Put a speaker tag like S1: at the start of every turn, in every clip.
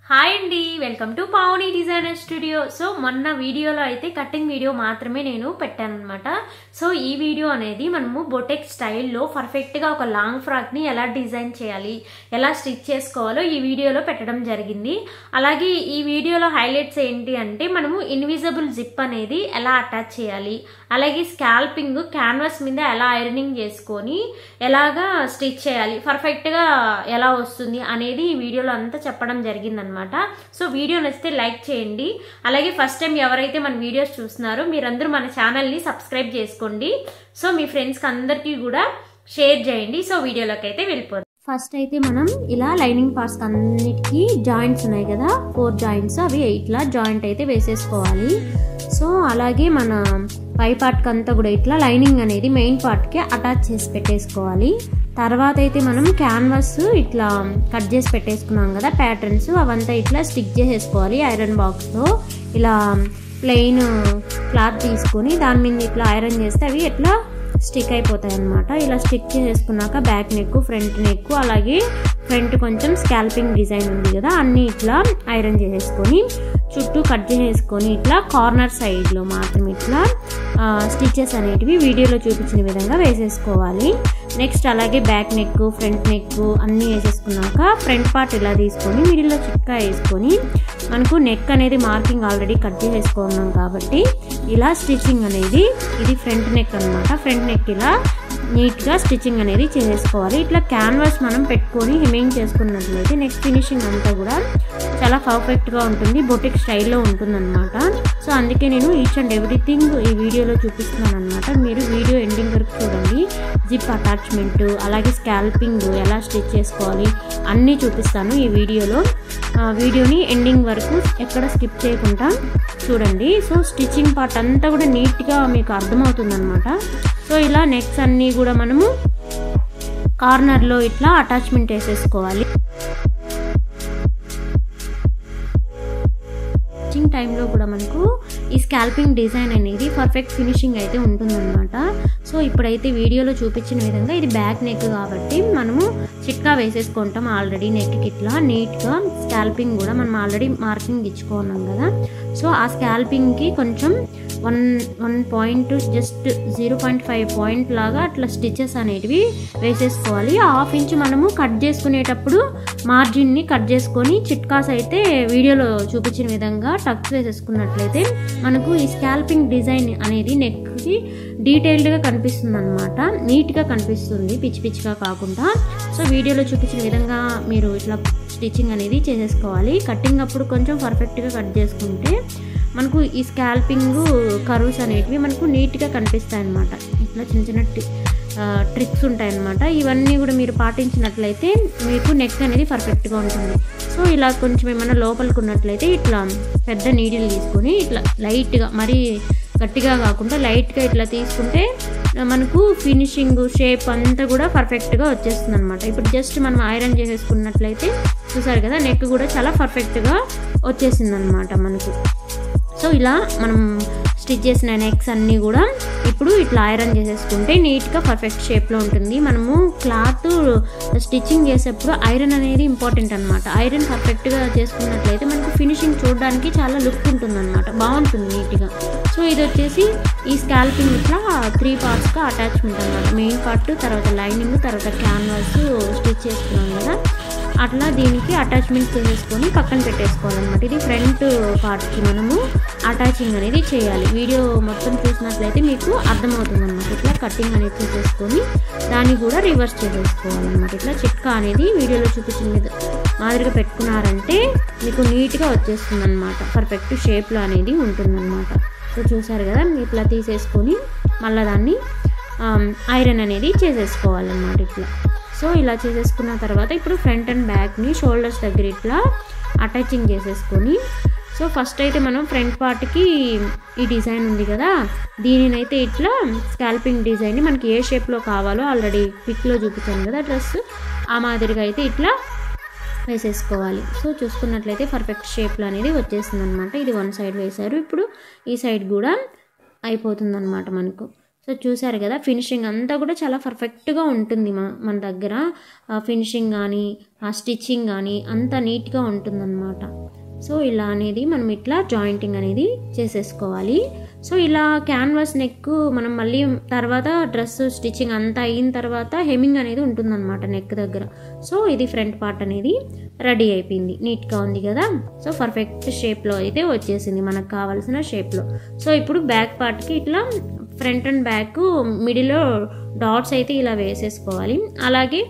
S1: Hi అండి, welcome to Pavani designer studio. So మొన్న వీడియోలో అయితే కటింగ్ వీడియో మాత్రమే నేను పెట్టాను అనమాట. సో ఈ వీడియో అనేది మనము బొటెక్ స్టైల్లో పర్ఫెక్ట్గా ఒక లాంగ్ ఫ్రాక్ని ఎలా డిజైన్ చేయాలి, ఎలా స్టిచ్ చేసుకోవాలో ఈ వీడియోలో పెట్టడం జరిగింది. అలాగే ఈ వీడియోలో హైలైట్స్ ఏంటి అంటే మనము ఇన్విజిబుల్ జిప్ అనేది ఎలా అటాచ్ చేయాలి, అలాగే స్కాల్పింగ్ క్యాన్వాస్ మీద ఎలా ఐరనింగ్ చేసుకొని ఎలాగా స్టిచ్ చేయాలి, పర్ఫెక్ట్గా ఎలా వస్తుంది అనేది ఈ వీడియోలో అంతా చెప్పడం జరిగింది. సో వీడియో నచ్చితే లైక్ చేయండి. అలాగే ఫస్ట్ టైం ఎవరైతే మన వీడియోస్ చూస్తున్నారో మీరందరూ మన ఛానల్ని సబ్స్క్రైబ్ చేసుకోండి. సో మీ ఫ్రెండ్స్కి అందరికీ కూడా షేర్ చేయండి. సో వీడియోలోకి అయితే వెళ్ళిపోతాం. ఫస్ట్ అయితే మనం ఇలా లైనింగ్ పార్ట్స్ అన్నిటికీ జాయింట్స్ ఉన్నాయి కదా, 4 జాయింట్స్, అవి ఇట్లా జాయింట్ అయితే వేసేసుకోవాలి. సో అలాగే మన పై పార్ట్కి అంతా కూడా ఇట్లా లైనింగ్ అనేది మెయిన్ పార్ట్కి అటాచ్ చేసి పెట్టేసుకోవాలి. తర్వాత అయితే మనం క్యాన్వాస్ ఇట్లా కట్ చేసి పెట్టేసుకున్నాం కదా ప్యాటర్న్స్, అవంతా ఇట్లా స్టిక్ చేసేసుకోవాలి. ఐరన్ బాక్స్లో ఇలా ప్లెయిన్ క్లాత్ తీసుకొని దాని మీద ఇట్లా ఐరన్ చేస్తే అవి ఇట్లా స్టిక్ అయిపోతాయి అన్నమాట. ఇలా స్టిక్ చేసేసుకున్నాక బ్యాక్ నెక్, ఫ్రంట్ నెక్, అలాగే ఫ్రంట్ కొంచెం స్కాల్పింగ్ డిజైన్ ఉంది కదా అన్నీ ఇట్లా ఐరన్ చేసేసుకొని చుట్టూ కట్ చేసేసుకొని ఇట్లా కార్నర్ సైడ్లో మాత్రం ఇట్లా స్టిచెస్ అనేటివి వీడియోలో చూపించిన విధంగా వేసేసుకోవాలి. నెక్స్ట్ అలాగే బ్యాక్ నెక్, ఫ్రంట్ నెక్ అన్నీ వేసేసుకున్నాక ఫ్రంట్ పార్ట్ ఇలా తీసుకొని మిడిల్లో చిక్కా వేసుకొని మనకు నెక్ అనేది మార్కింగ్ ఆల్రెడీ కట్ చేసేసుకున్నాం కాబట్టి ఇలా స్టిచ్చింగ్ అనేది, ఇది ఫ్రంట్ నెక్ అనమాట. ఫ్రంట్ నెక్ ఇలా నీట్గా స్టిచ్చింగ్ అనేది చేసేసుకోవాలి. ఇట్లా క్యాన్వాస్ మనం పెట్టుకొని హెమ్మింగ్ చేసుకున్నట్లయితే నెక్స్ట్ ఫినిషింగ్ అంతా కూడా చాలా పర్ఫెక్ట్గా ఉంటుంది, బొటిక్ స్టైల్లో ఉంటుందన్నమాట. సో అందుకే నేను ఈచ్ అండ్ ఎవ్రీథింగ్ ఈ వీడియోలో చూపిస్తున్నాను అనమాట. మీరు వీడియో ఎండింగ్ వరకు చూడండి. జిప్ అటాచ్మెంట్, అలాగే స్కాల్పింగ్ ఎలా స్టిచ్ చేసుకోవాలి అన్నీ చూపిస్తాను ఈ వీడియోలో. వీడియోని ఎండింగ్ వరకు ఎక్కడ స్కిప్ చేయకుండా చూడండి. సో స్టిచ్చింగ్ పార్ట్ అంతా కూడా నీట్గా మీకు అర్థమవుతుంది అనమాట. సో ఇలా నెక్స్ అన్నీ కూడా మనము కార్నర్లో ఇట్లా అటాచ్మెంట్ వేసేసుకోవాలి. స్టిచ్చింగ్ టైంలో కూడా మనకు ఈ స్కాల్పింగ్ డిజైన్ అనేది పర్ఫెక్ట్ ఫినిషింగ్ అయితే ఉంటుందన్నమాట. సో ఇప్పుడైతే వీడియోలో చూపించిన విధంగా ఇది బ్యాక్ నెక్ కాబట్టి మనము చిక్కా వేసేసుకుంటాం ఆల్రెడీ నెక్కి ఇట్లా నీట్గా. స్కాల్పింగ్ కూడా మనం ఆల్రెడీ మార్కింగ్ ఇచ్చుకున్నాం కదా. సో ఆ స్కాల్పింగ్కి కొంచెం 1 పాయింట్, జస్ట్ 0.5 పాయింట్ లాగా అట్లా స్టిచెస్ అనేటివి వేసేసుకోవాలి. 1/2 ఇంచ్ మనము కట్ చేసుకునేటప్పుడు మార్జిన్ని కట్ చేసుకొని చిట్కాస్ అయితే వీడియోలో చూపించిన విధంగా టక్స్ వేసేసుకున్నట్లయితే మనకు ఈ స్కాల్పింగ్ డిజైన్ అనేది నెక్కి డీటెయిల్డ్గా కనిపిస్తుంది అనమాట, నీట్గా కనిపిస్తుంది, పిచ్చి పిచ్చిగా కాకుండా. సో వీడియోలో చూపించిన విధంగా మీరు ఇట్లా స్టిచ్చింగ్ అనేది చేసేసుకోవాలి. కటింగ్ అప్పుడు కొంచెం పర్ఫెక్ట్గా కట్ చేసుకుంటే మనకు ఈ స్కాల్పింగ్ కర్వ్స్ అనేటివి మనకు నీట్గా కనిపిస్తాయి అన్నమాట. ఇట్లా చిన్న చిన్న ట్రిక్స్ ఉంటాయన్నమాట. ఇవన్నీ కూడా మీరు పాటించినట్లయితే మీకు నెక్ అనేది పర్ఫెక్ట్గా ఉంటుంది. సో ఇలా కొంచెం ఏమైనా లోపలికి ఉన్నట్లయితే ఇట్లా పెద్ద నీడిల్ తీసుకొని ఇట్లా లైట్గా, మరీ గట్టిగా కాకుండా లైట్గా ఇట్లా తీసుకుంటే మనకు ఫినిషింగ్ షేప్ అంతా కూడా పర్ఫెక్ట్గా వచ్చేస్తుంది అనమాట. ఇప్పుడు జస్ట్ మనం ఐరన్ చేసేసుకున్నట్లయితే చూసారు కదా నెక్ కూడా చాలా పర్ఫెక్ట్గా వచ్చేసింది అనమాట మనకు. సో ఇలా మనం స్టిచ్ చేసిన నెక్స్ అన్నీ కూడా ఇప్పుడు ఇట్లా ఐరన్ చేసేసుకుంటే నీట్గా పర్ఫెక్ట్ షేప్లో ఉంటుంది. మనము క్లాత్ స్టిచ్చింగ్ చేసేప్పుడు ఐరన్ అనేది ఇంపార్టెంట్ అనమాట. ఐరన్ పర్ఫెక్ట్గా చేసుకున్నట్లయితే మనకు ఫినిషింగ్ చూడడానికి చాలా లుక్ ఉంటుంది అనమాట, బాగుంటుంది నీట్గా. సో ఇది వచ్చేసి ఈ స్కాల్పింగ్ ఇట్లా 3 పార్ట్స్గా అటాచ్మెంట్ అనమాట. మెయిన్ పార్ట్, తర్వాత లైనింగ్, తర్వాత క్యాన్వాస్ స్టిచ్ చేసుకున్నాం కదా, అట్లా దీనికి అటాచ్మెంట్ చేసేసుకొని పక్కన పెట్టేసుకోవాలన్నమాట. ఇది ఫ్రంట్ పార్ట్కి మనము అటాచింగ్ అనేది చేయాలి. వీడియో మొత్తం చూసినట్లయితే మీకు అర్థమవుతుంది అనమాట. ఇట్లా కటింగ్ అనేది చేసేసుకొని దాన్ని కూడా రివర్స్ చేసేసుకోవాలన్నమాట. ఇట్లా చిట్కా అనేది వీడియోలో చూపించిన మాదిరిగా పెట్టుకున్నారంటే మీకు నీట్గా వచ్చేస్తుంది అనమాట, పర్ఫెక్ట్ షేప్లో అనేది ఉంటుందన్నమాట. సో చూసారు కదా, ఇట్లా తీసేసుకొని మళ్ళీ దాన్ని ఐరన్ అనేది చేసేసుకోవాలన్నమాట ఇట్లా. సో ఇలా చేసేసుకున్న తర్వాత ఇప్పుడు ఫ్రంట్ అండ్ బ్యాక్ని షోల్డర్స్ దగ్గర ఇట్లా అటాచింగ్ చేసేసుకొని, సో ఫస్ట్ అయితే మనం ఫ్రంట్ పార్ట్కి ఈ డిజైన్ ఉంది కదా, దీనినైతే ఇట్లా స్కాల్పింగ్ డిజైన్ని మనకి ఏ షేప్లో కావాలో ఆల్రెడీ పిక్లో చూపించాను కదా డ్రెస్, ఆ మాదిరిగా అయితే ఇట్లా వేసేసుకోవాలి. సో చూసుకున్నట్లయితే పర్ఫెక్ట్ షేప్లో అనేది వచ్చేస్తుంది అనమాట. ఇది 1 సైడ్ వేశారు, ఇప్పుడు ఈ సైడ్ కూడా అయిపోతుంది అనమాట మనకు. సో చూసారు కదా, ఫినిషింగ్ అంతా కూడా చాలా పర్ఫెక్ట్గా ఉంటుంది మన దగ్గర. ఫినిషింగ్ కానీ ఆ స్టిచ్చింగ్ కానీ అంతా నీట్గా ఉంటుందన్నమాట. సో ఇలా అనేది మనం ఇట్లా జాయింటింగ్ అనేది చేసేసుకోవాలి. సో ఇలా క్యాన్వాస్ నెక్ మనం మళ్ళీ తర్వాత డ్రెస్ స్టిచ్చింగ్ అంతా అయిన తర్వాత హెమ్మింగ్ అనేది ఉంటుందన్నమాట నెక్ దగ్గర. సో ఇది ఫ్రంట్ పార్ట్ అనేది రెడీ అయిపోయింది, నీట్గా ఉంది కదా. సో పర్ఫెక్ట్ షేప్లో అయితే వచ్చేసింది మనకు కావాల్సిన షేప్లో. సో ఇప్పుడు బ్యాక్ పార్ట్కి ఇట్లా ఫ్రంట్ అండ్ బ్యాక్ మిడిల్లో డాట్స్ అయితే ఇలా వేసేసుకోవాలి. అలాగే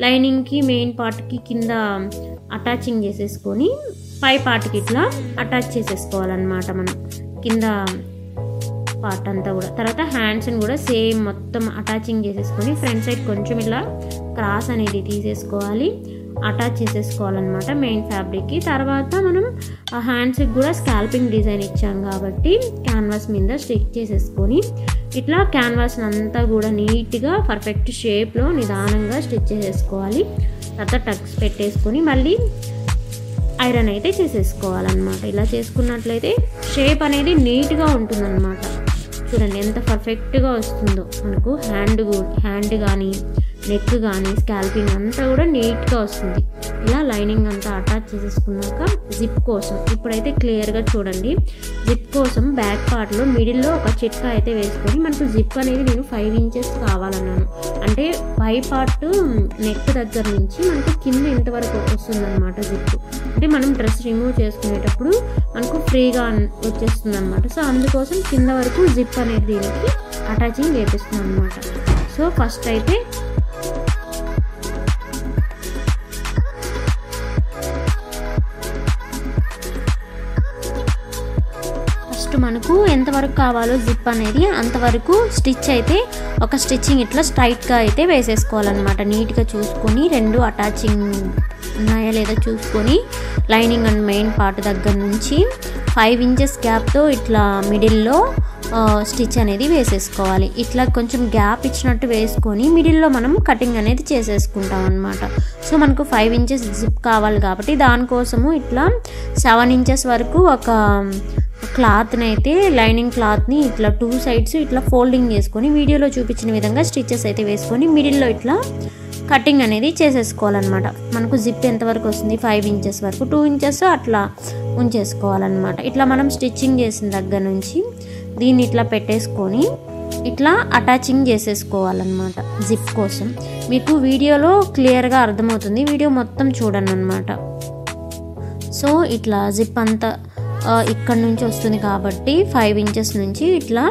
S1: లైనింగ్కి మెయిన్ పార్ట్కి కింద అటాచింగ్ చేసేసుకొని పై పార్ట్కి ఇట్లా అటాచ్ చేసేసుకోవాలన్నమాట మనం కింద పార్ట్ అంతా కూడా. తర్వాత హ్యాండ్స్ని కూడా సేమ్ మొత్తం అటాచింగ్ చేసేసుకొని ఫ్రంట్ సైడ్ కొంచెం ఇలా క్రాస్ అనేది తీసేసుకోవాలి, అటాచ్ చేసేసుకోవాలన్నమాట మెయిన్ ఫ్యాబ్రిక్కి. తర్వాత మనం ఆ హ్యాండ్స్కి కూడా స్కాల్పింగ్ డిజైన్ ఇచ్చాం కాబట్టి క్యాన్వాస్ మీద స్టిచ్ చేసేసుకొని ఇట్లా క్యాన్వాస్ అంతా కూడా నీట్గా పర్ఫెక్ట్ షేప్లో నిదానంగా స్టిచ్ చేసేసుకోవాలి. తర్వాత టక్స్ పెట్టేసుకొని మళ్ళీ ఐరన్ అయితే చేసేసుకోవాలన్నమాట. ఇలా చేసుకున్నట్లయితే షేప్ అనేది నీట్గా ఉంటుందన్నమాట. చూడండి ఎంత పర్ఫెక్ట్గా వస్తుందో మనకు. హ్యాండ్ కానీ నెక్ కానీ స్కాల్పింగ్ అంతా కూడా నీట్గా వస్తుంది. ఇలా లైనింగ్ అంతా అటాచ్ చేసేసుకున్నాక జిప్ కోసం ఇప్పుడైతే క్లియర్గా చూడండి. జిప్ కోసం బ్యాక్ పార్ట్లో మిడిల్లో ఒక చిట్కా అయితే వేసుకొని మనకు జిప్ అనేది నేను 5 ఇంచెస్ కావాలన్నాను. అంటే పై పార్ట్ నెక్ దగ్గర నుంచి మనకు కింద ఇంతవరకు వస్తుందన్నమాట జిప్. అంటే మనం డ్రెస్ రిమూవ్ చేసుకునేటప్పుడు మనకు ఫ్రీగా వచ్చేస్తుంది అనమాట. సో అందుకోసం కింద వరకు జిప్ అనేది దీనికి అటాచింగ్ చేపిస్తున్నాం అనమాట. సో ఫస్ట్ అయితే మనకు ఎంతవరకు కావాలో జిప్ అనేది అంతవరకు స్టిచ్ అయితే ఒక స్టిచ్చింగ్ ఇట్లా స్ట్రైట్గా అయితే వేసేసుకోవాలన్నమాట. నీట్గా చూసుకొని రెండు అటాచింగ్ ఉన్నాయా లేదా చూసుకొని లైనింగ్ అండ్ మెయిన్ పార్ట్ దగ్గర నుంచి 5 ఇంచెస్ గ్యాప్తో ఇట్లా మిడిల్లో స్టిచ్ అనేది వేసేసుకోవాలి. ఇట్లా కొంచెం గ్యాప్ ఇచ్చినట్టు వేసుకొని మిడిల్లో మనం కటింగ్ అనేది చేసేసుకుంటాం అనమాట. సో మనకు 5 ఇంచెస్ జిప్ కావాలి కాబట్టి దానికోసము ఇట్లా 7 ఇంచెస్ వరకు ఒక క్లాత్ని అయితే లైనింగ్ క్లాత్ని ఇట్లా 2 సైడ్స్ ఇట్లా ఫోల్డింగ్ చేసుకొని వీడియోలో చూపించిన విధంగా స్టిచెస్ అయితే వేసుకొని మిడిల్లో ఇట్లా కటింగ్ అనేది చేసేసుకోవాలన్నమాట. మనకు జిప్ ఎంతవరకు వస్తుంది 5 ఇంచెస్ వరకు, 2 ఇంచెస్ అట్లా ఉంచేసుకోవాలన్నమాట. ఇట్లా మనం స్టిచ్చింగ్ చేసిన దగ్గర నుంచి దీన్ని ఇట్లా పెట్టేసుకొని ఇట్లా అటాచింగ్ చేసేసుకోవాలన్నమాట జిప్ కోసం. మీకు వీడియోలో క్లియర్గా అర్థమవుతుంది, వీడియో మొత్తం చూడండి అన్నమాట. సో ఇట్లా జిప్ అంతా ఇక్కడ నుంచి వస్తుంది కాబట్టి 5 ఇంచెస్ నుంచి ఇట్లా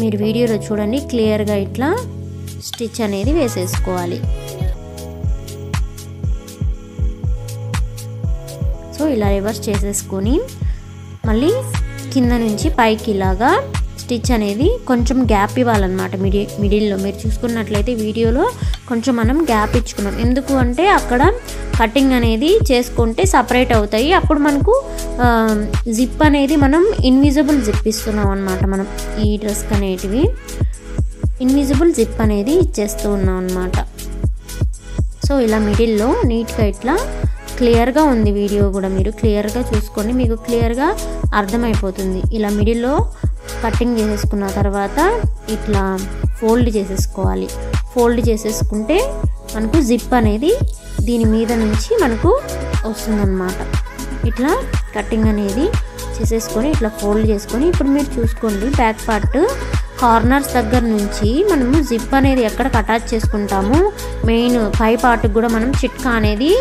S1: మీరు వీడియోలో చూడండి క్లియర్గా ఇట్లా స్టిచ్ అనేది వేసేసుకోవాలి. సో ఇలా రివర్స్ చేసేసుకొని మళ్ళీ కింద నుంచి పైకి ఇలాగా స్టిచ్ అనేది కొంచెం గ్యాప్ ఇవ్వాలన్నమాట. మిడిల్లో మీరు చూసుకున్నట్లయితే వీడియోలో కొంచెం మనం గ్యాప్ ఇచ్చుకున్నాం. ఎందుకు అంటే అక్కడ కటింగ్ అనేది చేసుకుంటే సపరేట్ అవుతాయి. అప్పుడు మనకు జిప్ అనేది మనం ఇన్విజిబుల్ జిప్ ఇస్తున్నాం అనమాట. మనం ఈ డ్రెస్ అనేటివి ఇన్విజిబుల్ జిప్ అనేది ఇచ్చేస్తూ ఉన్నాం అనమాట. సో ఇలా మిడిల్లో నీట్గా ఇట్లా క్లియర్గా ఉంది వీడియో కూడా, మీరు క్లియర్గా చూసుకోండి, మీకు క్లియర్గా అర్థమైపోతుంది. ఇలా మిడిల్లో కటింగ్ చేసేసుకున్న తర్వాత ఇట్లా ఫోల్డ్ చేసేసుకోవాలి. ఫోల్డ్ చేసేసుకుంటే మనకు జిప్ అనేది దీని మీద నుంచి మనకు వస్తుందన్నమాట. ఇట్లా కటింగ్ అనేది చేసేసుకొని ఇట్లా ఫోల్డ్ చేసుకొని ఇప్పుడు మీరు చూసుకోండి బ్యాక్ పార్ట్ కార్నర్స్ దగ్గర నుంచి మనము జిప్ అనేది ఎక్కడికి అటాచ్ చేసుకుంటాము మెయిన్ పై పార్ట్కి కూడా మనం చిట్కా అనేది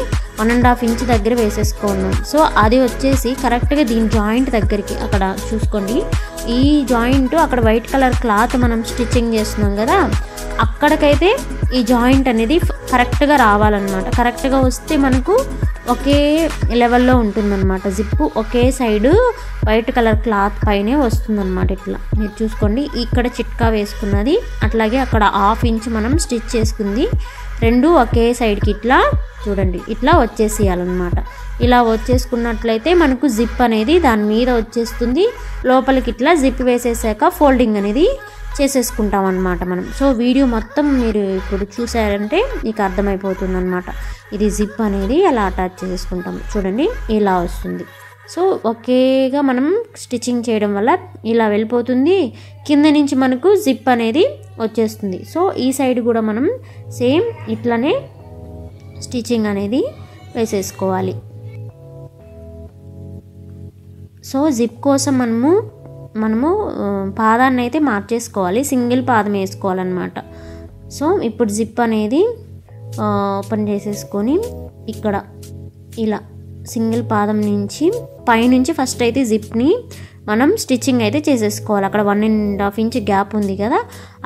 S1: 1.5 ఇంచ్ దగ్గర వేసేసుకున్నాం. సో అది వచ్చేసి కరెక్ట్గా దీని జాయింట్ దగ్గరికి అక్కడ చూసుకోండి. ఈ జాయింట్ అక్కడ వైట్ కలర్ క్లాత్ మనం స్టిచ్చింగ్ చేస్తున్నాం కదా, అక్కడికైతే ఈ జాయింట్ అనేది కరెక్ట్గా రావాలన్నమాట. కరెక్ట్గా వస్తే మనకు ఒకే లెవెల్లో ఉంటుందన్నమాట. జిప్పు ఒకే సైడు వైట్ కలర్ క్లాత్ పైనే వస్తుందన్నమాట. ఇట్లా మీరు చూసుకోండి, ఇక్కడ చిట్కా వేసుకున్నది అట్లాగే అక్కడ 1/2 ఇంచ్ మనం స్టిచ్ చేసుకుంది రెండు ఒకే సైడ్కి ఇట్లా చూడండి ఇట్లా వచ్చేసేయాలన్నమాట. ఇలా వచ్చేసుకున్నట్లయితే మనకు జిప్ అనేది దాని మీద వచ్చేస్తుంది. లోపలికి ఇట్లా జిప్ వేసేసాక ఫోల్డింగ్ అనేది చేసేసుకుంటాం అన్నమాట మనం. సో వీడియో మొత్తం మీరు ఇప్పుడు చూసారంటే మీకు అర్థమైపోతుంది అన్నమాట. ఇది జిప్ అనేది ఎలా అటాచ్ చేసుకుంటాం చూడండి ఇలా వస్తుంది. సో ఒకేగా మనం స్టిచ్చింగ్ చేయడం వల్ల ఇలా వెళ్ళిపోతుంది. కింద నుంచి మనకు జిప్ అనేది వచ్చేస్తుంది. సో ఈ సైడ్ కూడా మనం సేమ్ ఇట్లానే స్టిచ్చింగ్ అనేది వేసేసుకోవాలి. సో జిప్ కోసం మనము పాదాన్ని అయితే మార్చేసుకోవాలి, సింగిల్ పాదం వేసుకోవాలన్నమాట. సో ఇప్పుడు జిప్ అనేది ఓపెన్ చేసేసుకొని ఇక్కడ ఇలా సింగిల్ పాదం నుంచి పైనుంచి ఫస్ట్ అయితే జిప్ని మనం స్టిచ్చింగ్ అయితే చేసేసుకోవాలి. అక్కడ 1.5 ఇంచ్ గ్యాప్ ఉంది కదా,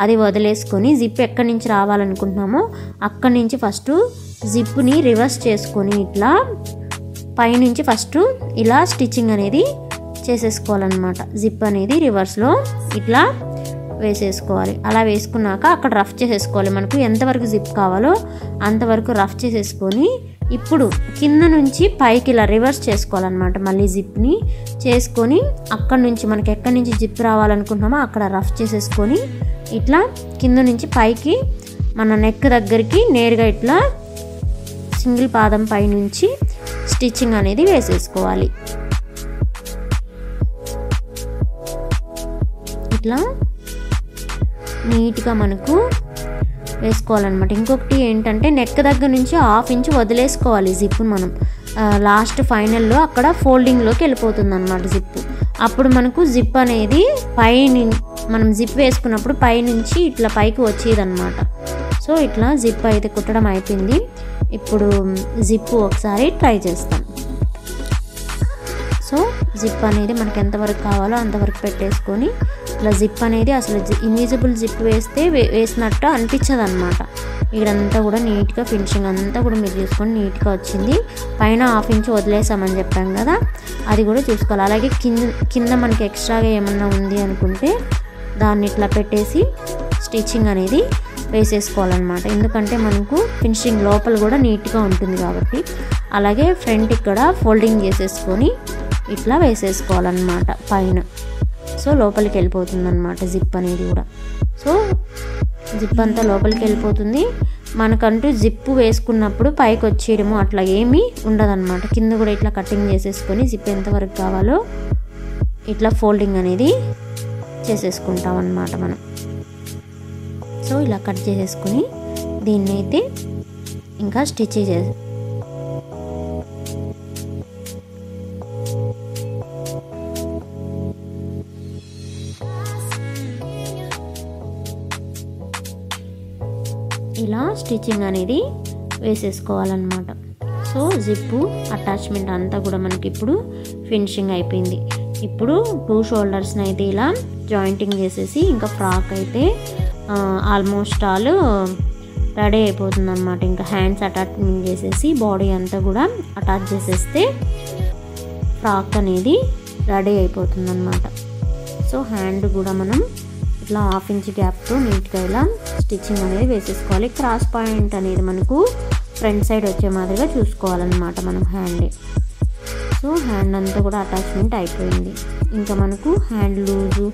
S1: అది వదిలేసుకొని జిప్ ఎక్కడి నుంచి రావాలనుకుంటున్నామో అక్కడి నుంచి ఫస్ట్ జిప్ని రివర్స్ చేసుకొని ఇట్లా పైనుంచి ఫస్ట్ ఇలా స్టిచ్చింగ్ అనేది చేసేసుకోవాలన్నమాట. జిప్ అనేది రివర్స్లో ఇట్లా వేసేసుకోవాలి. అలా వేసుకున్నాక అక్కడ రఫ్ చేసేసుకోవాలి. మనకు ఎంతవరకు జిప్ కావాలో అంతవరకు రఫ్ చేసేసుకొని ఇప్పుడు కింద నుంచి పైకి ఇలా రివర్స్ చేసుకోవాలన్నమాట. మళ్ళీ జిప్ని చేసుకొని అక్కడ నుంచి మనకి ఎక్కడి నుంచి జిప్ రావాలనుకుంటున్నామో అక్కడ రఫ్ చేసేసుకొని ఇట్లా కింద నుంచి పైకి మన నెక్ దగ్గరికి నేరుగా ఇట్లా సింగిల్ పాదం పై నుంచి స్టిచ్చింగ్ అనేది వేసేసుకోవాలి. ఇట్లా నీట్గా మనకు వేసుకోవాలన్నమాట. ఇంకొకటి ఏంటంటే నెక్ దగ్గర నుంచి 1/2 ఇంచ్ వదిలేసుకోవాలి జిప్. మనం లాస్ట్ ఫైనల్లో అక్కడ ఫోల్డింగ్లోకి వెళ్ళిపోతుంది అన్నమాట జిప్. అప్పుడు మనకు జిప్ అనేది మనం జిప్ వేసుకున్నప్పుడు పైనుంచి ఇట్లా పైకి వచ్చేదన్నమాట. సో ఇట్లా జిప్ అయితే కుట్టడం అయిపోయింది. ఇప్పుడు జిప్ ఒకసారి ట్రై చేస్తాం. సో జిప్ అనేది మనకి ఎంతవరకు కావాలో అంతవరకు పెట్టేసుకొని ఇట్లా జిప్ అనేది అసలు ఇన్విజిబుల్ జిప్ వేసినట్టు అనిపించదు అనమాట. ఇక్కడంతా కూడా నీట్గా ఫినిషింగ్ అంతా కూడా మీరు చూసుకొని నీట్గా వచ్చింది. పైన 1/2 ఇంచ్ వదిలేసామని చెప్పాం కదా, అది కూడా చూసుకోవాలి. అలాగే కింద మనకి ఎక్స్ట్రాగా ఏమన్నా ఉంది అనుకుంటే దాన్ని ఇట్లా పెట్టేసి స్టిచ్చింగ్ అనేది వేసేసుకోవాలన్నమాట. ఎందుకంటే మనకు ఫినిషింగ్ లోపల కూడా నీట్గా ఉంటుంది కాబట్టి. అలాగే ఫ్రంట్ ఇక్కడ ఫోల్డింగ్ చేసేసుకొని ఇట్లా వేసేసుకోవాలన్నమాట పైన. సో లోపలికి వెళ్ళిపోతుంది అన్నమాట జిప్ అనేది కూడా. సో జిప్ అంతా లోపలికి వెళ్ళిపోతుంది. మనకంటూ జిప్పు వేసుకున్నప్పుడు పైకి వచ్చేయడము అట్లా ఏమీ ఉండదన్నమాట. కింద కూడా ఇట్లా కటింగ్ చేసేసుకొని జిప్ ఎంతవరకు కావాలో ఇట్లా ఫోల్డింగ్ అనేది చేసేసుకుంటాం అన్నమాట మనం. సో ఇలా కట్ చేసేసుకొని దీన్ని అయితే ఇంకా స్టిచ్ చేసి ఇలా స్టిచ్చింగ్ అనేది వేసేసుకోవాలన్నమాట. సో జిప్పు అటాచ్మెంట్ అంతా కూడా మనకి ఇప్పుడు ఫినిషింగ్ అయిపోయింది. ఇప్పుడు 2 షోల్డర్స్ని అయితే ఇలా జాయింటింగ్ చేసేసి ఇంకా ఫ్రాక్ అయితే ఆల్మోస్ట్ ఆల్ రెడీ అయిపోతుంది అనమాట. ఇంకా హ్యాండ్స్ అటాచ్మెంట్ చేసేసి బాడీ అంతా కూడా అటాచ్ చేసేస్తే ఫ్రాక్ అనేది రెడీ అయిపోతుంది అనమాట. సో హ్యాండ్ కూడా మనం ఇట్లా 1/2 ఇంచ్ గ్యాప్తో నీట్గా ఇలా స్టిచ్చింగ్ అనేది వేసేసుకోవాలి. క్రాస్ పాయింట్ అనేది మనకు ఫ్రంట్ సైడ్ వచ్చే మాదిరిగా చూసుకోవాలన్నమాట మనం హ్యాండ్. సో హ్యాండ్ అంతా కూడా అటాచ్మెంట్ అయిపోయింది. ఇంకా మనకు హ్యాండ్ లూజు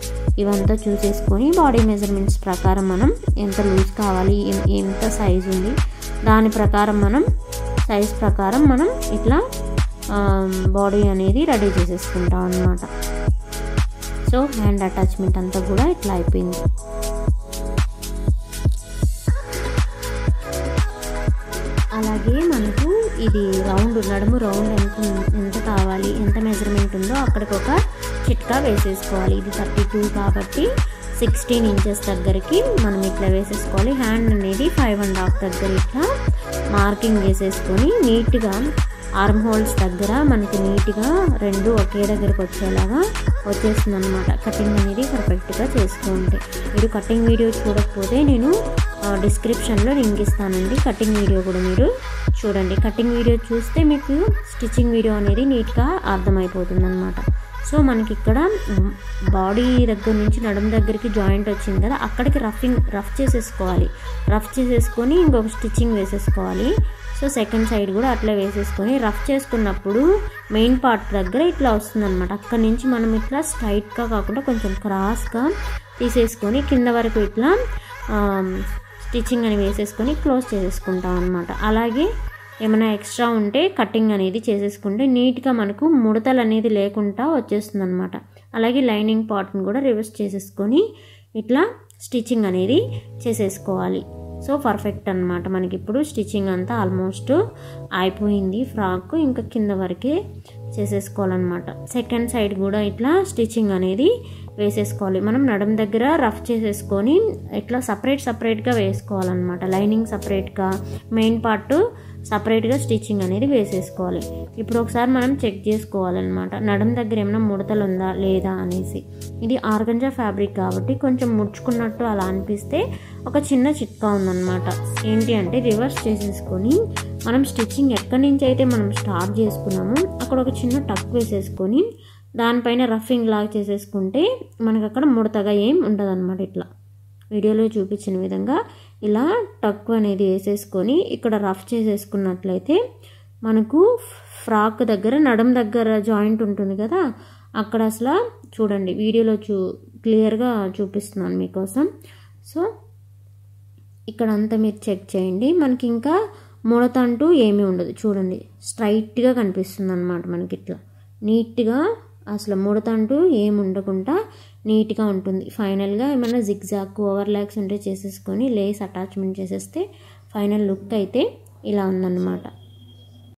S1: ఇవంతా చూసేసుకొని బాడీ మెజర్మెంట్స్ ప్రకారం మనం ఎంత లూజ్ కావాలి, ఎంత సైజు ఉంది దాని ప్రకారం మనం సైజ్ ప్రకారం మనం ఇట్లా బాడీ అనేది రెడీ చేసేసుకుంటాం అన్నమాట. సో హ్యాండ్ అటాచ్మెంట్ అంతా కూడా ఇట్లా అయిపోయింది. అలాగే మనకు ఇది నడుము రౌండ్ ఎంత కావాలి, ఎంత మెజర్మెంట్ ఉందో అక్కడికి ఒక చిట్కా వేసేసుకోవాలి. ఇది 32 కాబట్టి 16 ఇంచెస్ దగ్గరికి మనం ఇట్లా వేసేసుకోవాలి. హ్యాండ్ అనేది 5.5 దగ్గర ఇట్లా మార్కింగ్ వేసేసుకొని నీట్గా ఆర్మ్ హోల్స్ దగ్గర మనకి నీట్గా 2 ఒకే దగ్గరకు వచ్చేలాగా వచ్చేస్తుంది అనమాట. కటింగ్ అనేది పర్ఫెక్ట్గా చేసుకుంటే మీరు కటింగ్ వీడియో చూడకపోతే నేను డిస్క్రిప్షన్లో లింక్ ఇస్తానండి. కటింగ్ వీడియో కూడా మీరు చూడండి. కటింగ్ వీడియో చూస్తే మీకు స్టిచ్చింగ్ వీడియో అనేది నీట్గా అర్థమైపోతుంది అనమాట. సో మనకి ఇక్కడ బాడీ దగ్గర నుంచి నడుము దగ్గరికి జాయింట్ వచ్చింది కదా, అక్కడికి రఫ్ చేసేసుకోవాలి. రఫ్ చేసేసుకొని ఇంకొక స్టిచ్చింగ్ వేసేసుకోవాలి. సో సెకండ్ సైడ్ కూడా అట్లా వేసేసుకొని రఫ్ చేసుకున్నప్పుడు మెయిన్ పార్ట్ దగ్గర ఇట్లా వస్తుంది అనమాట. అక్కడి నుంచి మనం ఇట్లా స్ట్రైట్గా కాకుండా కొంచెం క్రాస్గా తీసేసుకొని కింద వరకు ఇట్లా స్టిచ్చింగ్ అని వేసేసుకొని క్లోజ్ చేసేసుకుంటాం అనమాట. అలాగే ఏమైనా ఎక్స్ట్రా ఉంటే కటింగ్ అనేది చేసేసుకుంటే నీట్గా మనకు ముడతలు అనేది లేకుండా వచ్చేస్తుంది అనమాట. అలాగే లైనింగ్ పార్ట్ని కూడా రివర్స్ చేసేసుకొని ఇట్లా స్టిచ్చింగ్ అనేది చేసేసుకోవాలి. సో పర్ఫెక్ట్ అనమాట. మనకి ఇప్పుడు స్టిచ్చింగ్ అంతా ఆల్మోస్ట్ అయిపోయింది. ఫ్రాక్ ఇంకా కింద వరకే చేసేసుకోవాలన్నమాట. సెకండ్ సైడ్ కూడా ఇట్లా స్టిచ్చింగ్ అనేది వేసేసుకోవాలి. మనం నడుం దగ్గర రఫ్ చేసేసుకొని ఇట్లా సపరేట్గా వేసుకోవాలన్నమాట. లైనింగ్ సపరేట్గా, మెయిన్ పార్ట్ సపరేట్గా స్టిచ్చింగ్ అనేది వేసేసుకోవాలి. ఇప్పుడు ఒకసారి మనం చెక్ చేసుకోవాలన్నమాట, నడుం దగ్గర ఏమైనా ముడతలు ఉందా లేదా అనేసి. ఇది ఆర్గంజా ఫ్యాబ్రిక్ కాబట్టి కొంచెం ముడుచుకున్నట్టు అలా అనిపిస్తే ఒక చిన్న చిట్కా ఉందన్నమాట. ఏంటి అంటే రివర్స్ చేసేసుకొని మనం స్టిచ్చింగ్ ఎక్కడి నుంచి అయితే మనం స్టార్ట్ చేసుకున్నామో అక్కడ ఒక చిన్న టక్ వేసేసుకొని దానిపైన రఫింగ్ లాగా చేసేసుకుంటే మనకు అక్కడ ముడతగా ఏం ఉండదు అనమాట. ఇట్లా వీడియోలో చూపించిన విధంగా ఇలా టక్ అనేది వేసేసుకొని ఇక్కడ రఫ్ చేసేసుకున్నట్లయితే మనకు ఫ్రాక్ దగ్గర నడుం దగ్గర జాయింట్ ఉంటుంది కదా, అక్కడ అసలు చూడండి వీడియోలో క్లియర్గా చూపిస్తున్నాను మీకోసం. సో ఇక్కడ అంతా మీరు చెక్ చేయండి. మనకి ఇంకా ముడత అంటూ ఏమీ ఉండదు. చూడండి స్ట్రైట్గా కనిపిస్తుంది అనమాట మనకి. ఇట్లా నీట్గా అసలు ముడత అంటూ ఏమి ఉండకుండా నీట్గా ఉంటుంది. ఫైనల్గా ఏమైనా జిగ్జాగ్ ఓవర్లాక్స్ ఉంటే చేసేసుకొని లేస్ అటాచ్మెంట్ చేసేస్తే ఫైనల్ లుక్ అయితే ఇలా ఉందన్నమాట.